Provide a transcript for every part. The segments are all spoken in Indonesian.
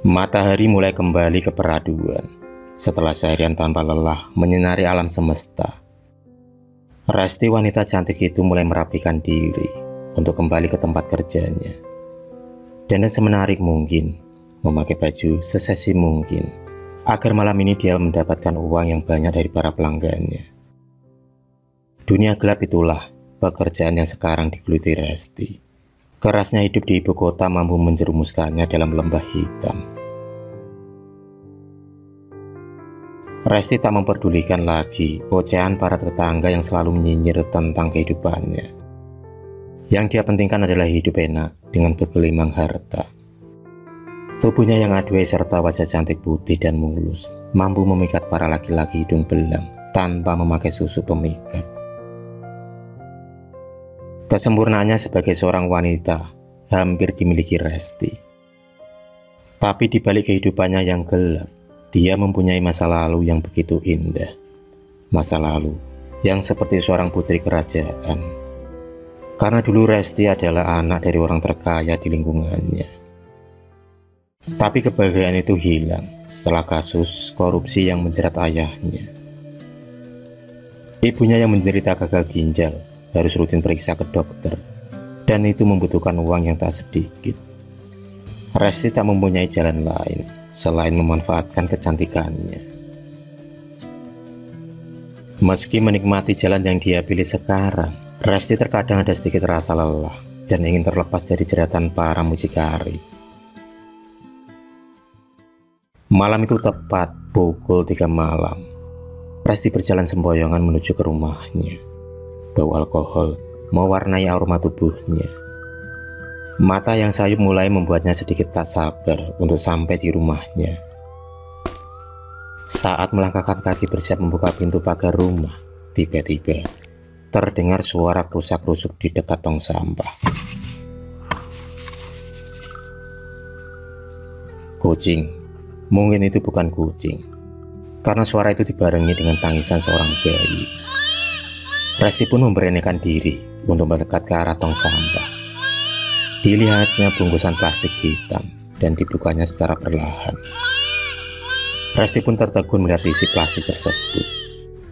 Matahari mulai kembali ke peraduan setelah seharian tanpa lelah menyinari alam semesta. Resti, wanita cantik itu, mulai merapikan diri untuk kembali ke tempat kerjanya. Dan semenarik mungkin, memakai baju seseksi mungkin, agar malam ini dia mendapatkan uang yang banyak dari para pelanggannya. Dunia gelap itulah pekerjaan yang sekarang digeluti Resti. Kerasnya hidup di ibu kota mampu menjerumuskannya dalam lembah hitam. Resti tak memperdulikan lagi ocehan para tetangga yang selalu menyinyir tentang kehidupannya. Yang dia pentingkan adalah hidup enak dengan bergelimang harta. Tubuhnya yang aduai serta wajah cantik putih dan mulus mampu memikat para laki-laki hidung belang tanpa memakai susu pemikat. Kesempurnaannya sebagai seorang wanita hampir dimiliki Resti. Tapi di balik kehidupannya yang gelap, dia mempunyai masa lalu yang begitu indah. Masa lalu yang seperti seorang putri kerajaan. Karena dulu Resti adalah anak dari orang terkaya di lingkungannya. Tapi kebahagiaan itu hilang setelah kasus korupsi yang menjerat ayahnya. Ibunya yang menderita gagal ginjal harus rutin periksa ke dokter, dan itu membutuhkan uang yang tak sedikit. Resti tak mempunyai jalan lain selain memanfaatkan kecantikannya. Meski menikmati jalan yang dia pilih sekarang, Resti terkadang ada sedikit rasa lelah dan ingin terlepas dari jeratan para mucikari. Malam itu tepat pukul 3 malam. Resti berjalan sempoyongan menuju ke rumahnya. Bau alkohol mewarnai aroma tubuhnya. Mata yang sayup mulai membuatnya sedikit tak sabar untuk sampai di rumahnya. Saat melangkahkan kaki bersiap membuka pintu pagar rumah, tiba-tiba terdengar suara kerusak-kerusuk di dekat tong sampah. Kucing, mungkin itu bukan kucing, karena suara itu dibarengi dengan tangisan seorang bayi. Resti pun memberanikan diri untuk mendekat ke arah tong sampah. Dilihatnya bungkusan plastik hitam dan dibukanya secara perlahan. Resti pun tertegun melihat isi plastik tersebut.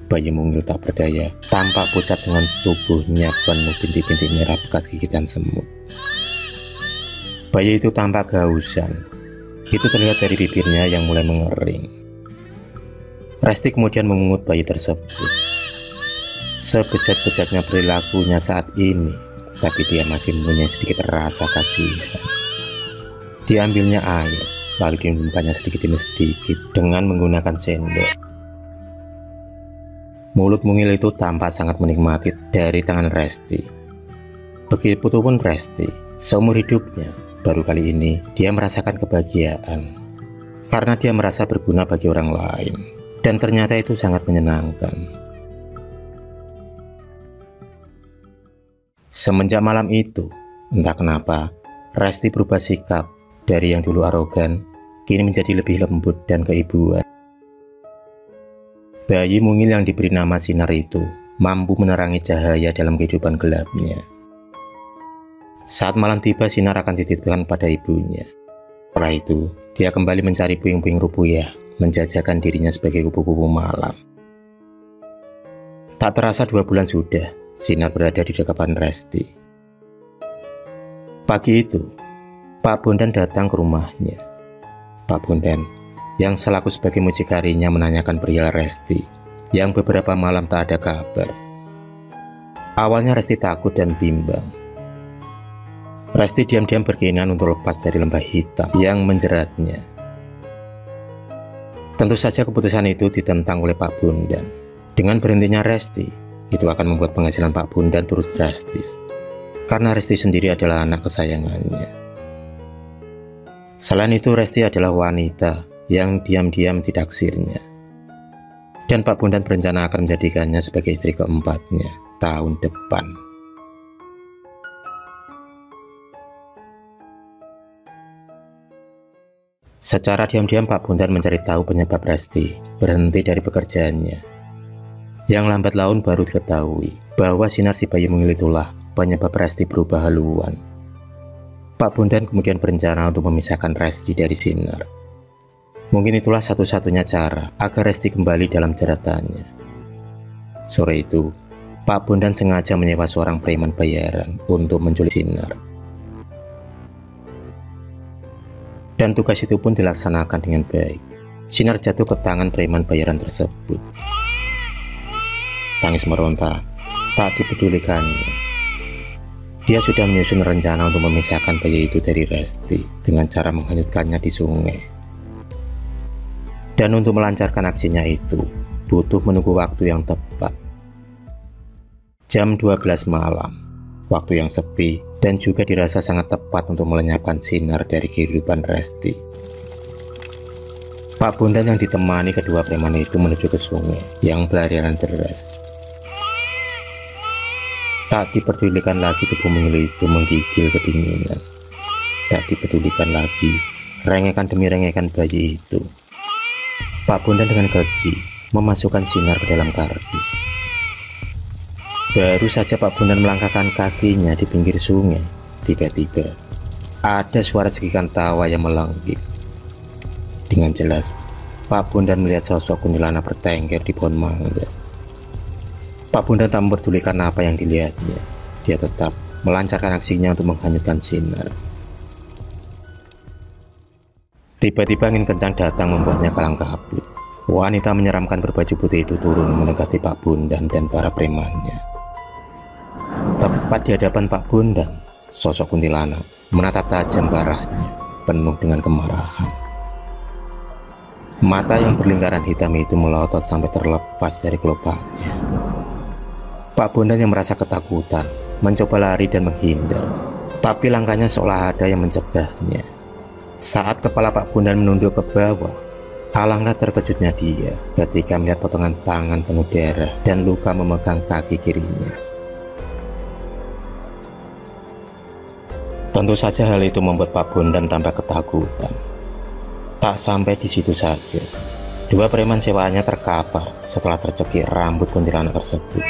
Bayi mungil tak berdaya, tampak pucat dengan tubuhnya penuh bintik-bintik merah bekas gigitan semut. Bayi itu tampak kehausan. Itu terlihat dari bibirnya yang mulai mengering. Resti kemudian memungut bayi tersebut. Sebejat-bejatnya perilakunya saat ini, tapi dia masih mempunyai sedikit rasa kasihan. Diambilnya air, lalu diminumkannya sedikit demi sedikit dengan menggunakan sendok. Mulut mungil itu tampak sangat menikmati dari tangan Resti. Begitupun Resti, seumur hidupnya, baru kali ini dia merasakan kebahagiaan. Karena dia merasa berguna bagi orang lain, dan ternyata itu sangat menyenangkan. Semenjak malam itu, entah kenapa, Resti berubah sikap dari yang dulu arogan, kini menjadi lebih lembut dan keibuan. Bayi mungil yang diberi nama Sinar itu mampu menerangi cahaya dalam kehidupan gelapnya. Saat malam tiba, Sinar akan dititipkan pada ibunya. Setelah itu, dia kembali mencari puing-puing rupiah, menjajakan dirinya sebagai kupu-kupu malam. Tak terasa 2 bulan sudah Sinar berada di depan Resti. Pagi itu, Pak Bondan datang ke rumahnya. Pak Bondan, yang selaku sebagai mucikarinya, menanyakan perihal Resti, yang beberapa malam tak ada kabar. Awalnya Resti takut dan bimbang. Resti diam-diam berkeinginan untuk lepas dari lembah hitam yang menjeratnya. Tentu saja keputusan itu ditentang oleh Pak Bondan. Dengan berhentinya Resti, itu akan membuat penghasilan Pak Bondan turut drastis, karena Resti sendiri adalah anak kesayangannya. Selain itu, Resti adalah wanita yang diam-diam ditaksirnya, dan Pak Bondan berencana akan menjadikannya sebagai istri keempatnya tahun depan. Secara diam-diam Pak Bondan mencari tahu penyebab Resti berhenti dari pekerjaannya. Yang lambat laun baru diketahui bahwa Sinar si bayi mungil itulah penyebab Resti berubah haluan. Pak Bondan kemudian berencana untuk memisahkan Resti dari Sinar. Mungkin itulah satu-satunya cara agar Resti kembali dalam jeratannya. Sore itu, Pak Bondan sengaja menyewa seorang preman bayaran untuk menculik Sinar. Dan tugas itu pun dilaksanakan dengan baik. Sinar jatuh ke tangan preman bayaran tersebut. Tangis meronta, tak dipedulikannya. Dia sudah menyusun rencana untuk memisahkan bayi itu dari Resti dengan cara menghanyutkannya di sungai. Dan untuk melancarkan aksinya itu, butuh menunggu waktu yang tepat. Jam 12 malam, waktu yang sepi dan juga dirasa sangat tepat untuk melenyapkan Sinar dari kehidupan Resti. Pak Bondan yang ditemani kedua preman itu menuju ke sungai yang beraliran deras. Tak diperdulikan lagi tubuh mungil itu menggigil kedinginan. Tak dipedulikan lagi rengekan demi rengekan bayi itu. Pak Bondan dengan keji memasukkan Sinar ke dalam kardus. Baru saja Pak Bondan melangkahkan kakinya di pinggir sungai, tiba-tiba ada suara cekikan tawa yang melanggik. Dengan jelas, Pak Bondan melihat sosok kuntilanak bertengger di pohon mangga. Pak Bondan tak memperdulikan apa yang dilihatnya. Dia tetap melancarkan aksinya untuk menghanyutkan Sinar. Tiba-tiba angin kencang datang membuatnya kalang kabut. Wanita menyeramkan berbaju putih itu turun mendekati Pak Bondan dan para premannya. Tepat di hadapan Pak Bondan, sosok kuntilanak menatap tajam ke arahnya, penuh dengan kemarahan. Mata yang berlingkaran hitam itu melotot sampai terlepas dari kelopaknya. Pak Bondan yang merasa ketakutan, mencoba lari dan menghindar, tapi langkahnya seolah ada yang mencegahnya. Saat kepala Pak Bondan menunduk ke bawah, alangkah terkejutnya dia ketika melihat potongan tangan penuh darah dan luka memegang kaki kirinya. Tentu saja hal itu membuat Pak Bondan tampak ketakutan. Tak sampai di situ saja, dua preman sewaannya terkapar setelah tercekik rambut kuntilanak tersebut.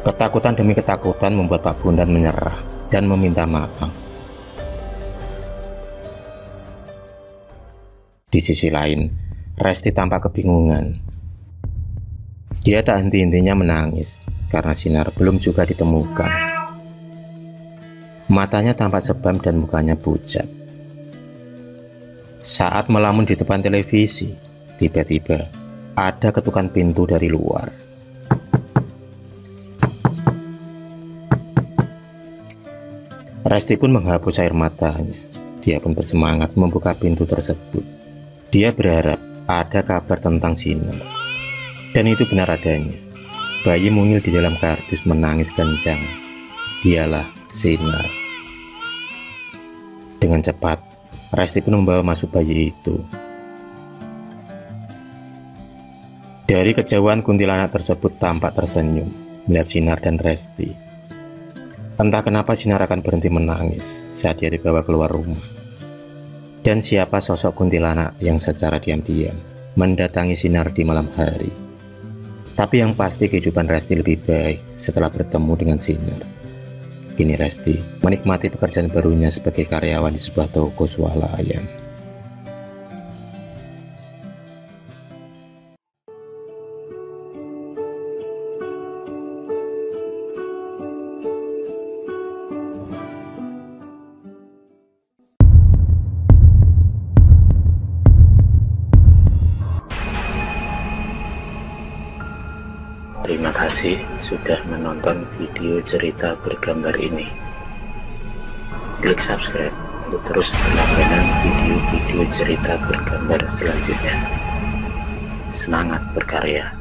Ketakutan demi ketakutan membuat Pak Bondan menyerah dan meminta maaf. Di sisi lain, Resti tampak kebingungan. Dia tak henti-hentinya menangis karena Sinar belum juga ditemukan. Matanya tampak sebam dan mukanya pucat. Saat melamun di depan televisi, tiba-tiba ada ketukan pintu dari luar. Resti pun menghapus air matanya. Dia pun bersemangat membuka pintu tersebut. Dia berharap ada kabar tentang Sinar. Dan itu benar adanya. Bayi mungil di dalam kardus menangis kencang. Dialah Sinar. Dengan cepat, Resti pun membawa masuk bayi itu. Dari kejauhan kuntilanak tersebut tampak tersenyum melihat Sinar dan Resti. Entah kenapa Sinar akan berhenti menangis saat dia dibawa keluar rumah. Dan siapa sosok kuntilanak yang secara diam-diam mendatangi Sinar di malam hari. Tapi yang pasti kehidupan Resti lebih baik setelah bertemu dengan Sinar. Kini Resti menikmati pekerjaan barunya sebagai karyawan di sebuah toko swalayan. Terima kasih sudah menonton video cerita bergambar ini. Klik subscribe untuk terus berlangganan video-video cerita bergambar selanjutnya. Semangat berkarya.